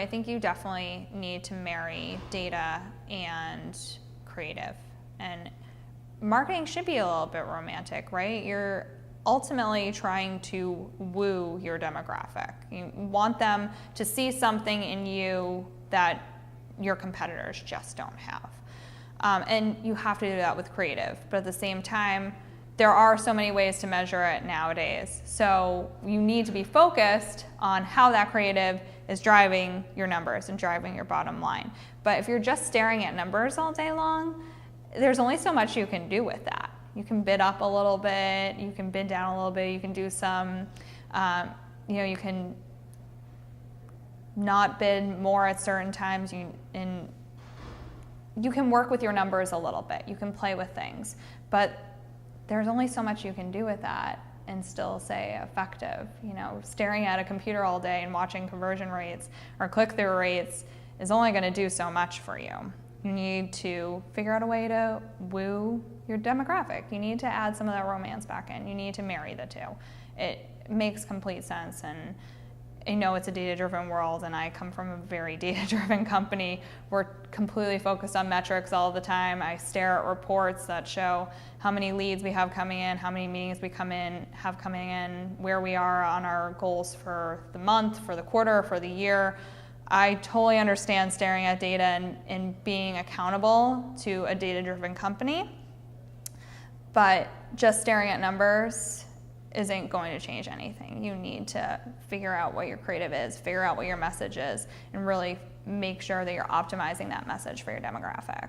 I think you definitely need to marry data and creative. And marketing should be a little bit romantic, right? You're ultimately trying to woo your demographic. You want them to see something in you that your competitors just don't have. And you have to do that with creative. But at the same time, there are so many ways to measure it nowadays. So you need to be focused on how that creative is driving your numbers and driving your bottom line. But if you're just staring at numbers all day long, there's only so much you can do with that. You can bid up a little bit, you can bid down a little bit, you can do some, you can not bid more at certain times, you can work with your numbers a little bit, you can play with things, but there's only so much you can do with that and still say effective. Staring at a computer all day and watching conversion rates or click-through rates is only going to do so much for you. You need to figure out a way to woo your demographic. You need to add some of that romance back in. You need to marry the two. It makes complete sense, and I know it's a data-driven world, and I come from a very data-driven company. We're completely focused on metrics all the time. I stare at reports that show how many leads we have coming in, how many meetings we have coming in, where we are on our goals for the month, for the quarter, for the year. I totally understand staring at data and being accountable to a data-driven company, but just staring at numbers isn't going to change anything. You need to figure out what your creative is, figure out what your message is, and really make sure that you're optimizing that message for your demographic.